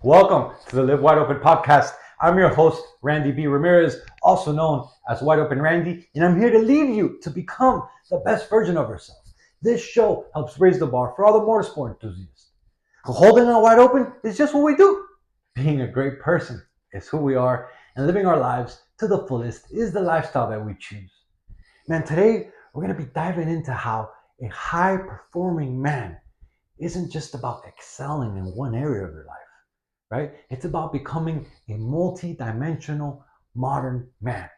Welcome to the Live Wide Open podcast. I'm your host, Randy B. Ramirez, also known as Wide Open Randy, and I'm here to lead you to become the best version of yourself. This show helps raise the bar for all the motorsport enthusiasts. Holding it wide open is just what we do. Being a great person is who we are, and living our lives to the fullest is the lifestyle that we choose. Man, today we're going to be diving into how a high performing man isn't just about excelling in one area of your life, right? It's about becoming a multi-dimensional modern man.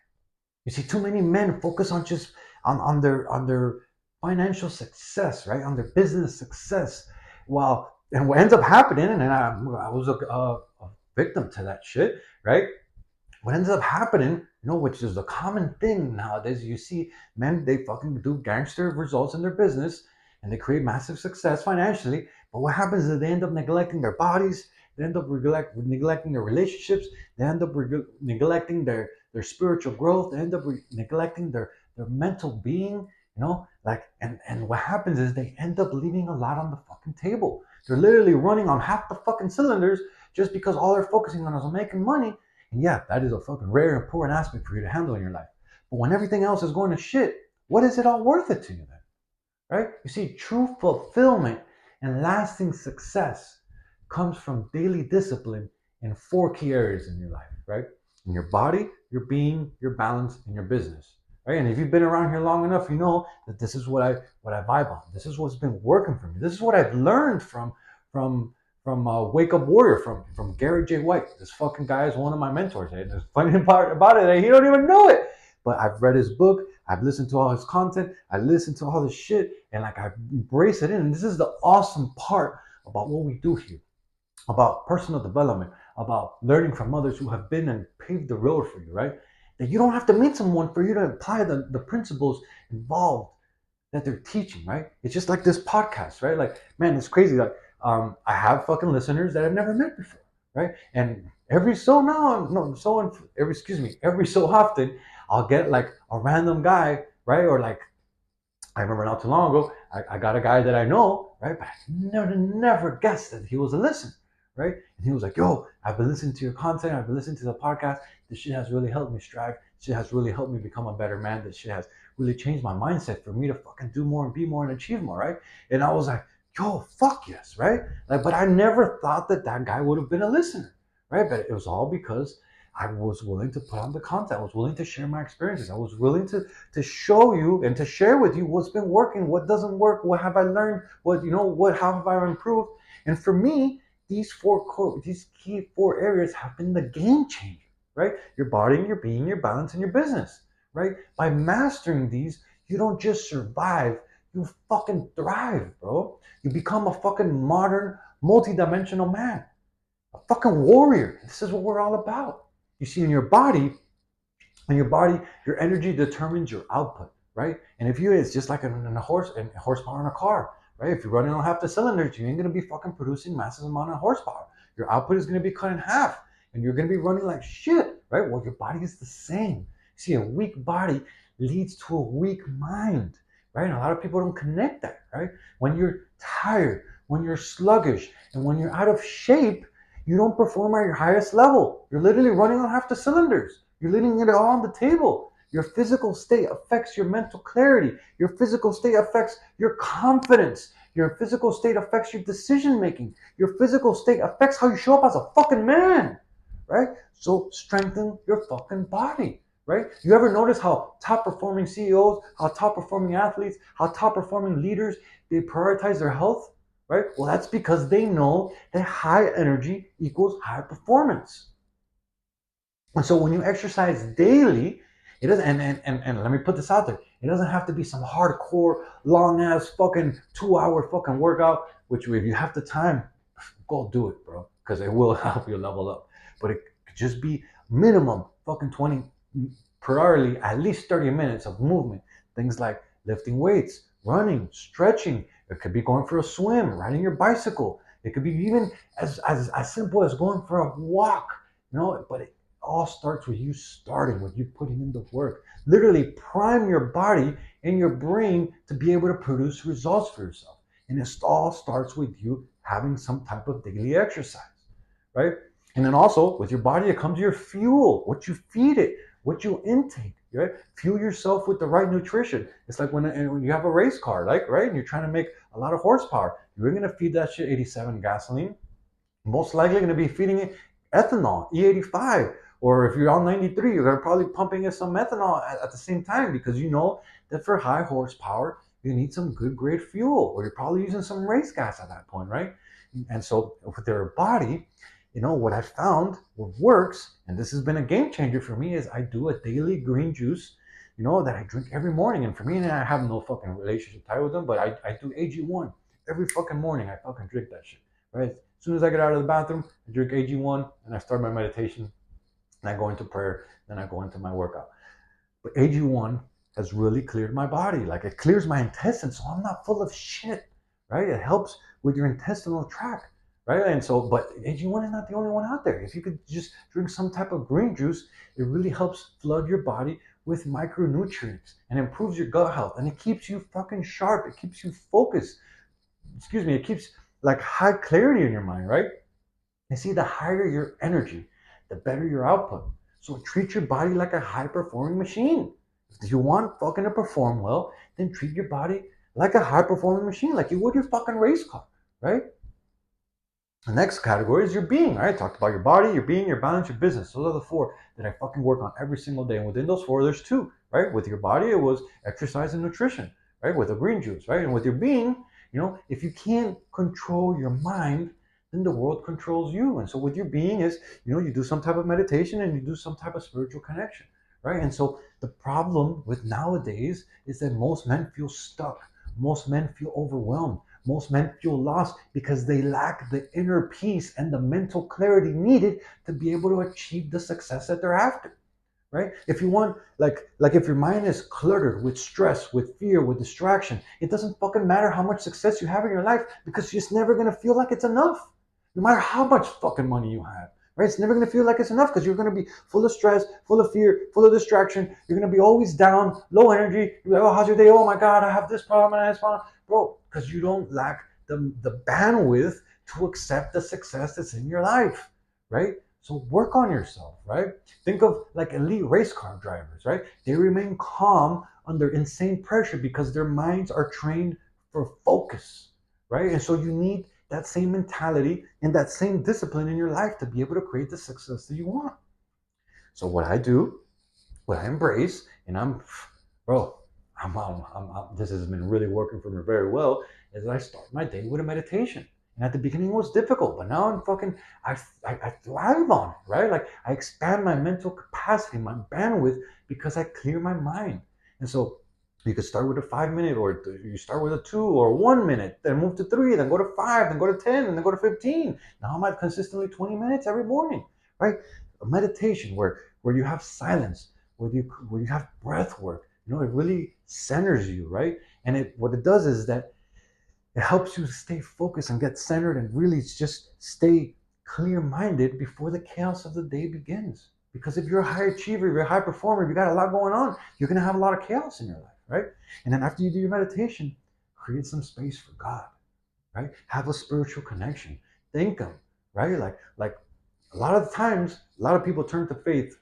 You see, too many men focus on just on their financial success, right? On their business success. While and what ends up happening, and I was a victim to that shit, right? What ends up happening, which is a common thing nowadays, you see men, they fucking do gangster results in their business and they create massive success financially. But what happens is they end up neglecting their bodies, they end up neglecting their relationships, they end up neglecting their spiritual growth, they end up neglecting their mental being, and what happens is they end up leaving a lot on the fucking table. They're literally running on half the fucking cylinders just because all they're focusing on is making money. And yeah, that is a fucking rare, important aspect for you to handle in your life. But when everything else is going to shit, what is it all worth it to you then? Right? You see, true fulfillment and lasting success comes from daily discipline in four key areas in your life, right? In your body, your being, your balance, and your business. Right? And if you've been around here long enough, you know that this is what I vibe on. This is what's been working for me. This is what I've learned from from Wake Up Warrior, from Gary J. White. This fucking guy is one of my mentors. And the funny part about it, he don't even know it. But I've read his book, I've listened to all his content, I listened to all his shit, and like I embrace it in. And this is the awesome part about what we do here, about personal development, about learning from others who have been and paved the road for you, right? That you don't have to meet someone for you to apply the principles involved that they're teaching, right? It's just like this podcast, right? Like, man, it's crazy. Like, I have fucking listeners that I've never met before, right? And every so now, no, so every excuse me, every so often, I'll get like a random guy, right? Or like, I remember not too long ago, I got a guy that I know, right? But I never guessed that he was a listener, right? And he was like, "Yo, I've been listening to your content. I've been listening to the podcast. This shit has really helped me strive. This shit has really helped me become a better man. This shit has really changed my mindset for me to fucking do more and be more and achieve more, right?" And I was like, "Yo, fuck yes, right?" Like, but I never thought that that guy would have been a listener, right? But it was all because I was willing to put on the content. I was willing to share my experiences. I was willing to show you and to share with you what's been working, what doesn't work, what have I learned, what how have I improved. And for me, these key four areas have been the game changer, right? Your body, your being, your balance, and your business, right? By mastering these, you don't just survive, you fucking thrive, bro. You become a fucking modern, multi-dimensional man, a fucking warrior. This is what we're all about. You see, your energy determines your output, right? And if you, it's just like in a horsepower in a car, right? If you're running on half the cylinders, you ain't gonna be fucking producing massive amount of horsepower. Your output is gonna be cut in half, and you're gonna be running like shit, right? Well, your body is the same. See, a weak body leads to a weak mind, right? And a lot of people don't connect that, right? When you're tired, when you're sluggish, and when you're out of shape, you don't perform at your highest level. You're literally running on half the cylinders. You're leaving it all on the table. Your physical state affects your mental clarity. Your physical state affects your confidence. Your physical state affects your decision making. Your physical state affects how you show up as a fucking man, right? So strengthen your fucking body, right? You ever notice how top performing CEOs, how top performing athletes, how top performing leaders, they prioritize their health? Right? Well, that's because they know that high energy equals high performance. And so when you exercise daily, it doesn't, and let me put this out there, it doesn't have to be some hardcore, long ass fucking 2 hour fucking workout, which if you have the time, go do it, bro, because it will help you level up. But it could just be minimum fucking 20 per hourly, at least 30 minutes of movement. Things like lifting weights, running, stretching. It could be going for a swim, riding your bicycle. It could be even as simple as going for a walk, but it all starts with you starting, with you putting in the work. Literally prime your body and your brain to be able to produce results for yourself. And it all starts with you having some type of daily exercise, right? And then also with your body, it comes your fuel, what you feed it, what you intake, right? Fuel yourself with the right nutrition. It's like when you have a race car, like, right? And you're trying to make a lot of horsepower. You're going to feed that shit 87 gasoline. Most likely going to be feeding it ethanol, E85. Or if you're on 93, you're going to probably pumping in some methanol at the same time, because you know that for high horsepower, you need some good grade fuel, or you're probably using some race gas at that point, right? And so with their body, what I found, what works, and this has been a game changer for me, is I do a daily green juice, that I drink every morning. And for me, and I have no fucking relationship tie with them, but I do AG1 every fucking morning. I fucking drink that shit, right? As soon as I get out of the bathroom, I drink AG1 and I start my meditation, and I go into prayer, then I go into my workout. But AG1 has really cleared my body. Like, it clears my intestines, so I'm not full of shit, right? It helps with your intestinal tract, right? And so, but AG1 is not the only one out there. If you could just drink some type of green juice, it really helps flood your body with micronutrients and improves your gut health, and it keeps you fucking sharp. It keeps you focused. It keeps like high clarity in your mind, right? You see, the higher your energy, the better your output. So treat your body like a high performing machine. If you want fucking to perform well, then treat your body like a high performing machine, like you would your fucking race car, right? The next category is your being, right? I talked about your body, your being, your balance, your business. Those are the four that I fucking work on every single day. And within those four, there's two, right? With your body, it was exercise and nutrition, right? With a green juice, right? And with your being, if you can't control your mind, then the world controls you. And so with your being is, you do some type of meditation and you do some type of spiritual connection, right? And so the problem with nowadays is that most men feel stuck. Most men feel overwhelmed. Most men feel lost because they lack the inner peace and the mental clarity needed to be able to achieve the success that they're after, right? If you want, like if your mind is cluttered with stress, with fear, with distraction, it doesn't fucking matter how much success you have in your life, because you're just never gonna feel like it's enough, no matter how much fucking money you have. Right? It's never gonna feel like it's enough, because you're gonna be full of stress, full of fear, full of distraction. You're gonna be always down, low energy. You're like, oh, how's your day? Oh my God, I have this problem and this problem, bro, because you don't lack the bandwidth to accept the success that's in your life, right? So work on yourself, right? Think of like elite race car drivers, right? They remain calm under insane pressure because their minds are trained for focus, right? And so you need that same mentality and that same discipline in your life to be able to create the success that you want. So what I do, what I embrace, and bro, this has been really working for me very well, is I start my day with a meditation. And at the beginning it was difficult, but now I thrive on it, right? Like, I expand my mental capacity, my bandwidth, because I clear my mind. And so you could start with a 5 minute, or you start with a 2 or 1 minute, then move to three, then go to five, then go to 10, and then go to 15. Now I'm at consistently 20 minutes every morning, right? A meditation where you have silence, where you have breath work. It really centers you, right? And what it does is that it helps you stay focused and get centered and really just stay clear-minded before the chaos of the day begins. Because if you're a high achiever, if you're a high performer, if you got a lot going on, you're gonna have a lot of chaos in your life, right? And then after you do your meditation, create some space for God, right? Have a spiritual connection. Thank Him, right? Like a lot of the times, a lot of people turn to faith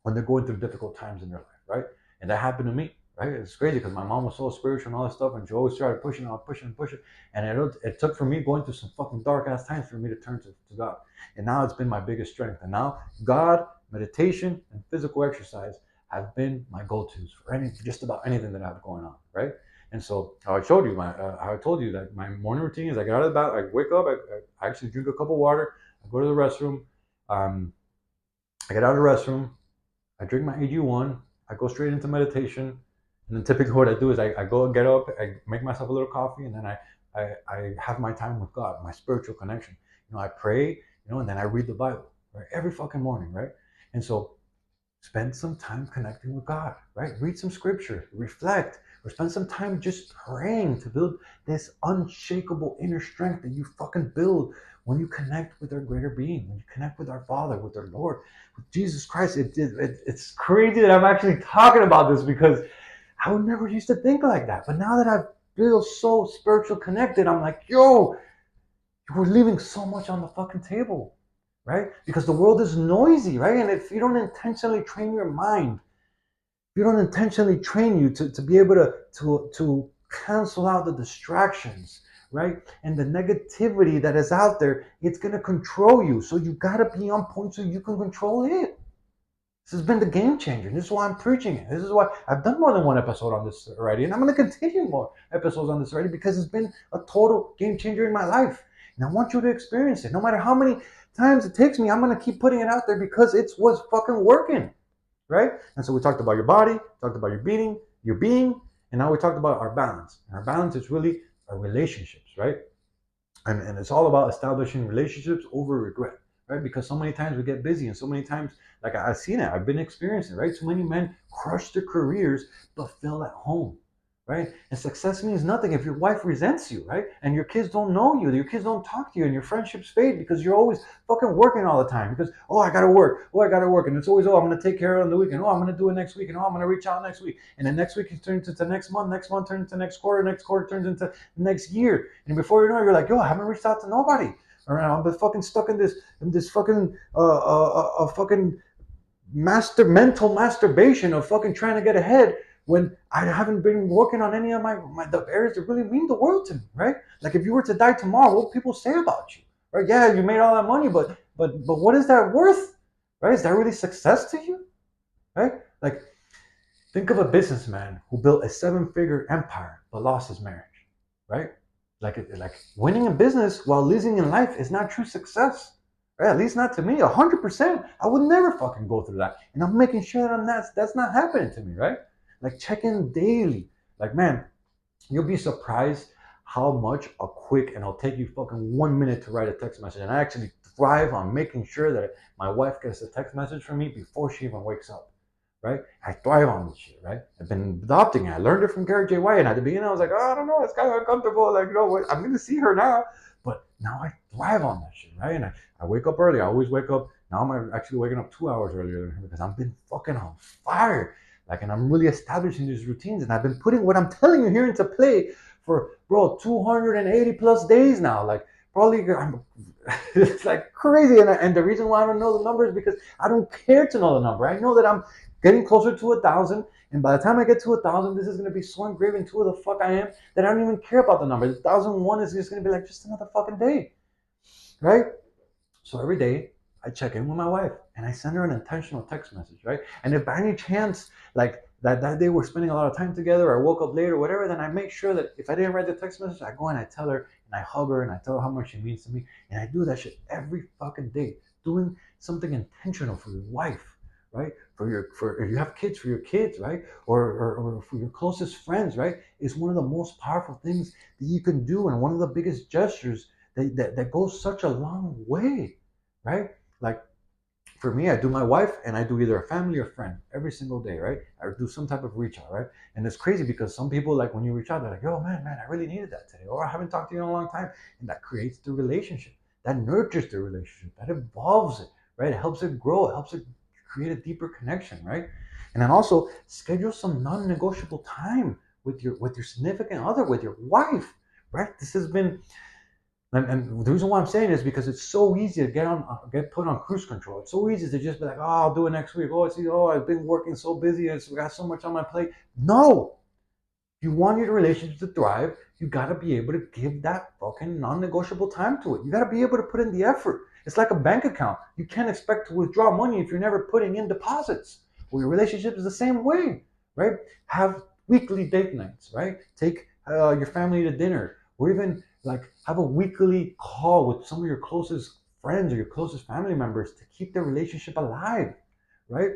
when they're going through difficult times in their life, right? And that happened to me, right? It's crazy because my mom was so spiritual and all this stuff, and she always started pushing on, pushing and pushing. And it took for me going through some fucking dark ass times for me to turn to God. And now it's been my biggest strength. And now God, meditation, and physical exercise have been my go-tos for just about anything that I have going on, right? And so how I told you that my morning routine is I get out of the bath, I wake up, I actually drink a cup of water, I go to the restroom, I get out of the restroom, I drink my AG1, I go straight into meditation, and then typically what I do is I go and get up, I make myself a little coffee, and then I have my time with God, my spiritual connection. I pray, and then I read the Bible, right? Every fucking morning, right? And so spend some time connecting with God, right? Read some scripture, reflect, or spend some time just praying to build this unshakable inner strength that you fucking build when you connect with our greater being, when you connect with our Father, with our Lord, with Jesus Christ. It's crazy that I'm actually talking about this, because I would never used to think like that. But now that I feel so spiritual connected, I'm like, yo, we're leaving so much on the fucking table. right? Because the world is noisy, right? And if you don't intentionally train your mind, if you don't intentionally train you to be able to cancel out the distractions, right? And the negativity that is out there, it's gonna control you. So you gotta be on point so you can control it. This has been the game changer. This is why I'm preaching it. This is why I've done more than one episode on this already, and I'm going to continue more episodes on this already because it's been a total game changer in my life. And I want you to experience it. No matter how many times it takes me, I'm going to keep putting it out there because it's what's fucking working, right? And so we talked about your body, talked about your being, and now we talked about our balance. And our balance is really our relationships, right? And it's all about establishing relationships over regret, right? Because so many times we get busy, and so many times, like I've seen it, I've been experiencing, right? So many men crush their careers but fail at home, right? And success means nothing if your wife resents you, right? And your kids don't know you, your kids don't talk to you, and your friendships fade because you're always fucking working all the time. Because I gotta work, and it's always I'm gonna take care of it on the weekend, I'm gonna do it next week, and I'm gonna reach out next week, and then next week it turns into next month turns into next quarter turns into next year, and before you know it, you're like, I haven't reached out to nobody. All right, I'm fucking stuck in this fucking fucking mental masturbation of fucking trying to get ahead when I haven't been working on any of the areas that really mean the world to me, right? Like if you were to die tomorrow, what would people say about you, right? Yeah, you made all that money, but what is that worth, right? Is that really success to you, right? Like think of a businessman who built a 7-figure empire but lost his marriage, right? Like winning in business while losing in life is not true success. Right? At least not to me. 100%. I would never fucking go through that. And I'm making sure that that's not happening to me, right? Like check in daily. Like, man, you'll be surprised how much a quick, and it'll take you fucking 1 minute to write a text message. And I actually thrive on making sure that my wife gets a text message from me before she even wakes up, right? I thrive on this shit, right? I've been adopting it. I learned it from Gary J. White. And at the beginning, I was like, I don't know, it's kind of uncomfortable. Like, I'm going to see her now. But now I thrive on that shit, right? And I wake up early. I always wake up. Now I'm actually waking up 2 hours earlier than her because I've been fucking on fire. Like, and I'm really establishing these routines. And I've been putting what I'm telling you here into play for, 280 plus days now. Like, probably, it's like crazy. And the reason why I don't know the number is because I don't care to know the number. I know that I'm getting closer to 1,000. And by the time I get to 1,000, this is going to be so engraved into who the fuck I am that I don't even care about the number. 1,001 is just going to be like just another fucking day, right? So every day I check in with my wife and I send her an intentional text message, right? And if by any chance, like that day we're spending a lot of time together, or I woke up late or whatever, then I make sure that if I didn't write the text message, I go and I tell her and I hug her and I tell her how much she means to me. And I do that shit every fucking day, doing something intentional for your wife, right? For if you have kids, for your kids, right? Or for your closest friends, right? Is one of the most powerful things that you can do, and one of the biggest gestures that goes such a long way, right? Like for me, I do my wife and I do either a family or friend every single day, right? I do some type of reach out, right? And it's crazy because some people, like when you reach out, they're like, yo, man, I really needed that today. Or I haven't talked to you in a long time. And that creates the relationship. That nurtures the relationship. That evolves it, right? It helps it grow. It helps it create a deeper connection, right? And then also schedule some non-negotiable time with your significant other, with your wife, right? This has been, and the reason why I'm saying is because it's so easy to get put on cruise control. It's so easy to just be like, I'll do it next week. I've been working so busy and I got so much on my plate. No, if you want your relationship to thrive, you gotta be able to give that fucking non-negotiable time to it. You gotta be able to put in the effort. It's like a bank account. You can't expect to withdraw money if you're never putting in deposits. Well, your relationship is the same way, right? Have weekly date nights, right? Take your family to dinner, or even like have a weekly call with some of your closest friends or your closest family members to keep the relationship alive, right?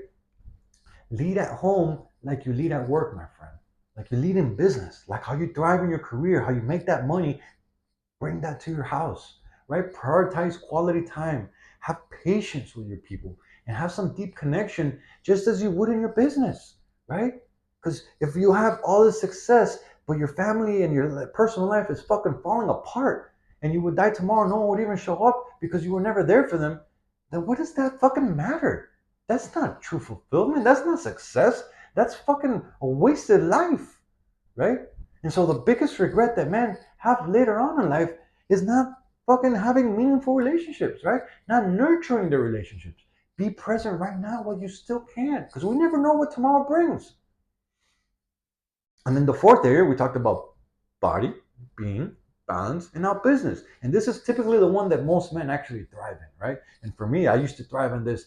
Lead at home like you lead at work, my friend. Like you lead in business, like how you thrive in your career, how you make that money, bring that to your house, right? Prioritize quality time, have patience with your people, and have some deep connection just as you would in your business, right? Because if you have all this success, but your family and your personal life is fucking falling apart, and you would die tomorrow, no one would even show up because you were never there for them, then what does that fucking matter? That's not true fulfillment. That's not success. That's fucking a wasted life, right? And so the biggest regret that men have later on in life is not fucking having meaningful relationships, right? Not nurturing the relationships. Be present right now while you still can, because we never know what tomorrow brings. And then the fourth area, we talked about body, being, balance, and now business. And this is typically the one that most men actually thrive in, right? And for me, I used to thrive in this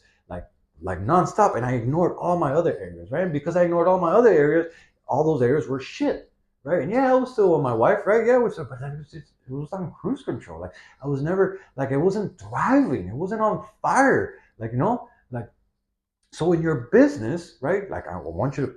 like nonstop, and I ignored all my other areas, right? And because I ignored all my other areas, all those areas were shit, right? And yeah, I was still with my wife, right? Yeah, but it was on cruise control. Like I was never like it wasn't thriving. It wasn't on fire. Like like so in your business, right? Like I want you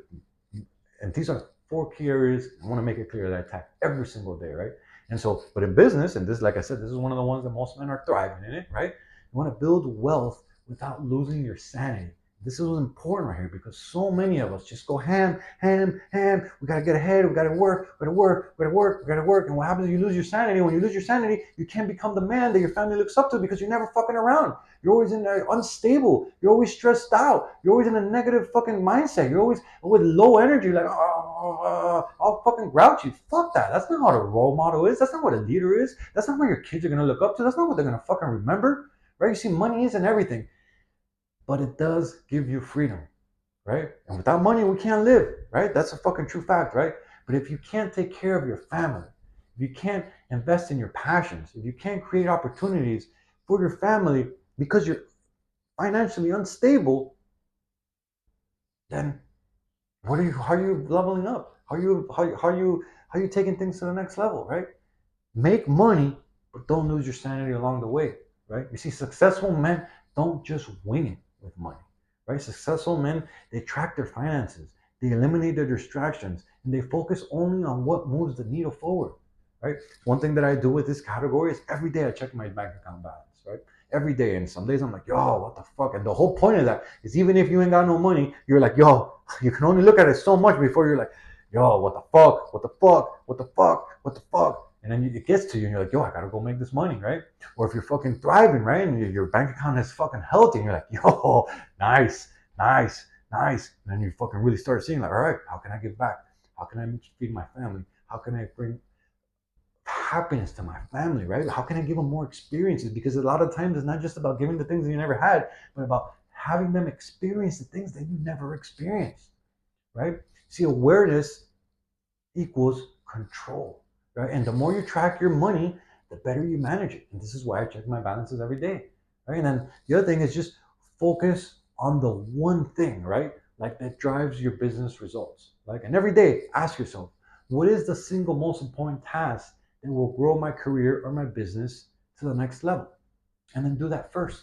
to, and these are four key areas. I want to make it clear that I attack every single day, right? And so, but in business, and this, like I said, this is one of the ones that most men are thriving in it, right? You want to build wealth without losing your sanity. This is important right here because so many of us just go ham, ham, ham. We gotta get ahead. We gotta work. We gotta work. We gotta work. We gotta work. And what happens is you lose your sanity. When you lose your sanity, you can't become the man that your family looks up to because you're never fucking around. You're always in unstable. You're always stressed out. You're always in a negative fucking mindset. You're always with low energy, like I'll fucking grouchy. Fuck that. That's not what a role model is. That's not what a leader is. That's not what your kids are gonna look up to. That's not what they're gonna fucking remember, right? You see, money isn't everything, but it does give you freedom, right? And without money, we can't live, right? That's a fucking true fact, right? But if you can't take care of your family, if you can't invest in your passions, if you can't create opportunities for your family because you're financially unstable, then how are you leveling up? How are you taking things to the next level, right? Make money, but don't lose your sanity along the way, right? You see, successful men don't just wing it with money, right? Successful men, they track their finances, they eliminate their distractions, and they focus only on what moves the needle forward, right? One thing that I do with this category is every day I check my bank account balance, right? Every day, and some days I'm like, yo, what the fuck? And the whole point of that is even if you ain't got no money, you're like, yo, you can only look at it so much before you're like, yo, what the fuck? What the fuck? What the fuck? What the fuck? And then it gets to you and you're like, yo, I gotta go make this money, right? Or if you're fucking thriving, right? And your bank account is fucking healthy and you're like, yo, nice, nice, nice. And then you fucking really start seeing like, all right, how can I give back? How can I feed my family? How can I bring happiness to my family, right? How can I give them more experiences? Because a lot of times it's not just about giving the things that you never had, but about having them experience the things that you never experienced, right? See, awareness equals control, right? And the more you track your money, the better you manage it. And this is why I check my balances every day, right? And then the other thing is just focus on the one thing, right? Like that drives your business results. Like, and every day ask yourself, what is the single most important task that will grow my career or my business to the next level? And then do that first,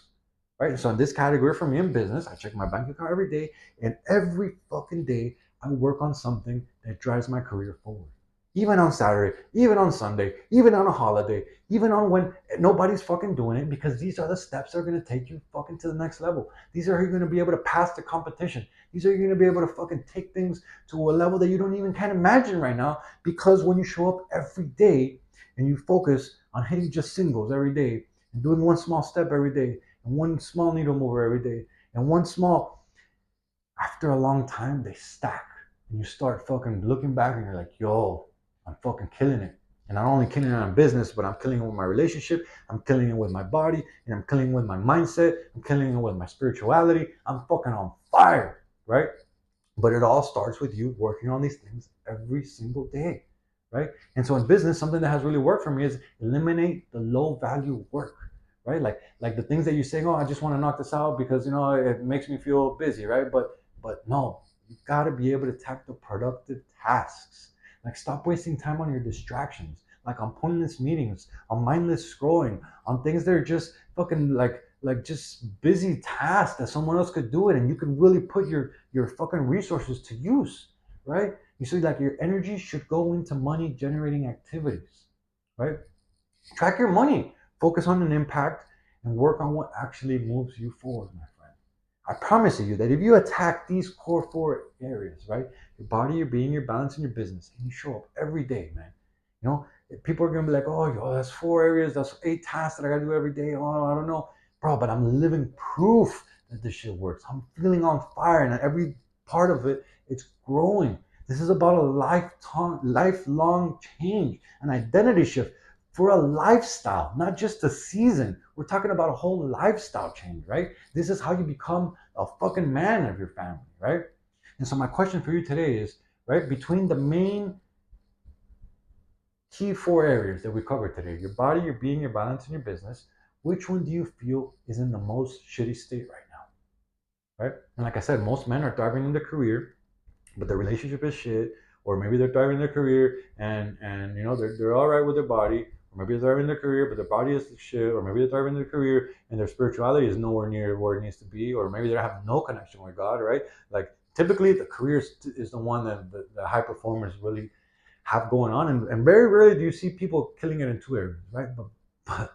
right? So in this category for me in business, I check my bank account every day, and every fucking day I work on something that drives my career forward. Even on Saturday, even on Sunday, even on a holiday, even on when nobody's fucking doing it, because these are the steps that are gonna take you fucking to the next level. These are how you're gonna be able to pass the competition. These are you're gonna be able to fucking take things to a level that you don't even can't imagine right now. Because when you show up every day and you focus on hitting just singles every day and doing one small step every day and one small needle mover every day and one small, after a long time they stack and you start fucking looking back and you're like, yo, I'm fucking killing it. And not only killing it on business, but I'm killing it with my relationship, I'm killing it with my body, and I'm killing it with my mindset, I'm killing it with my spirituality. I'm fucking on fire, right? But it all starts with you working on these things every single day, right? And so in business, something that has really worked for me is eliminate the low value work, right? Like the things that you say, oh, I just want to knock this out because it makes me feel busy, right? But no, you got to be able to tackle productive tasks. Like stop wasting time on your distractions, like on pointless meetings, on mindless scrolling, on things that are just fucking like just busy tasks that someone else could do it, and you can really put your fucking resources to use, right? You see, like your energy should go into money generating activities, right? Track your money, focus on an impact, and work on what actually moves you forward, my friend. I promise you that if you attack these core four areas, right? Your body, your being, your balance, and your business, and you show up every day, man. You know, people are gonna be like, oh, yo, that's 4 areas, that's 8 tasks that I gotta do every day. Oh, I don't know. Bro, but I'm living proof that this shit works. I'm feeling on fire, and every part of it, it's growing. This is about a lifelong change, an identity shift for a lifestyle, not just a season. We're talking about a whole lifestyle change, right? This is how you become a fucking man of your family, right? And so my question for you today is, right, between the main key four areas that we covered today, your body, your being, your balance, and your business, which one do you feel is in the most shitty state right now, right? And like I said, most men are thriving in their career, but their relationship is shit, or maybe they're thriving in their career and you know they're all right with their body, or maybe they're thriving in their career, but their body is shit, or maybe they're thriving in their career and their spirituality is nowhere near where it needs to be, or maybe they have no connection with God, right? Like typically the career is the one that the high performers really have going on, and very rarely do you see people killing it in two areas, right? But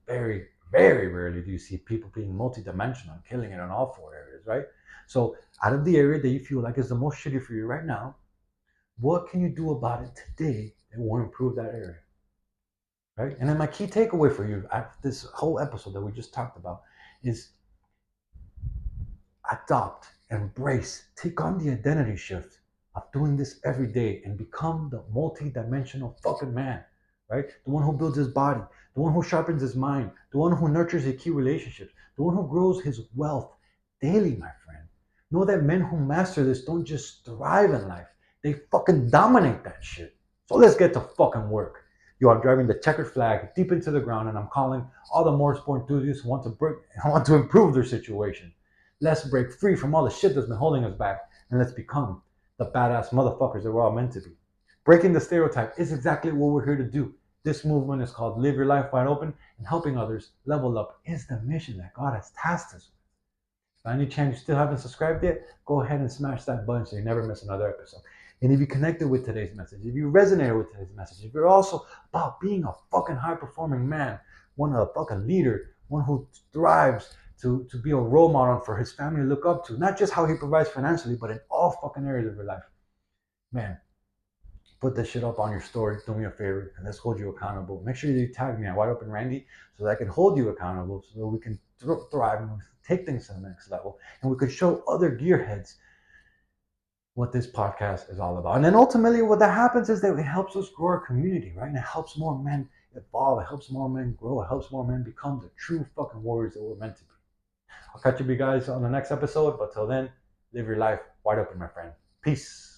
very, very rarely do you see people being multidimensional, killing it in all four areas, right? So out of the area that you feel like is the most shitty for you right now, what can you do about it today that will improve that area, right? And then my key takeaway for you at this whole episode that we just talked about is adopt, embrace, take on the identity shift of doing this every day and become the multi-dimensional fucking man, right? The one who builds his body, the one who sharpens his mind, the one who nurtures his key relationships, the one who grows his wealth daily, my friend. Know that men who master this don't just thrive in life, they fucking dominate that shit. So let's get to fucking work. You are driving the checkered flag deep into the ground, and I'm calling all the more sport enthusiasts who want to improve their situation. Let's break free from all the shit that's been holding us back, and let's become the badass motherfuckers that we're all meant to be. Breaking the stereotype is exactly what we're here to do. This movement is called Live Your Life Wide Open, and helping others level up is the mission that God has tasked us with. By any chance you still haven't subscribed yet, go ahead and smash that button so you never miss another episode. And if you connected with today's message, if you resonated with today's message, if you're also about being a fucking high performing man, one of a fucking leader, one who thrives to be a role model for his family to look up to, not just how he provides financially, but in all fucking areas of your life, man, put this shit up on your story. Do me a favor and let's hold you accountable. Make sure you tag me at Wide Open Randy so that I can hold you accountable, so that we can thrive and take things to the next level, and we could show other gearheads what this podcast is all about. And then ultimately what that happens is that it helps us grow our community, right? And it helps more men evolve, it helps more men grow, it helps more men become the true fucking warriors that we're meant to be. I'll catch you guys on the next episode, but till then, live your life wide open, my friend. Peace.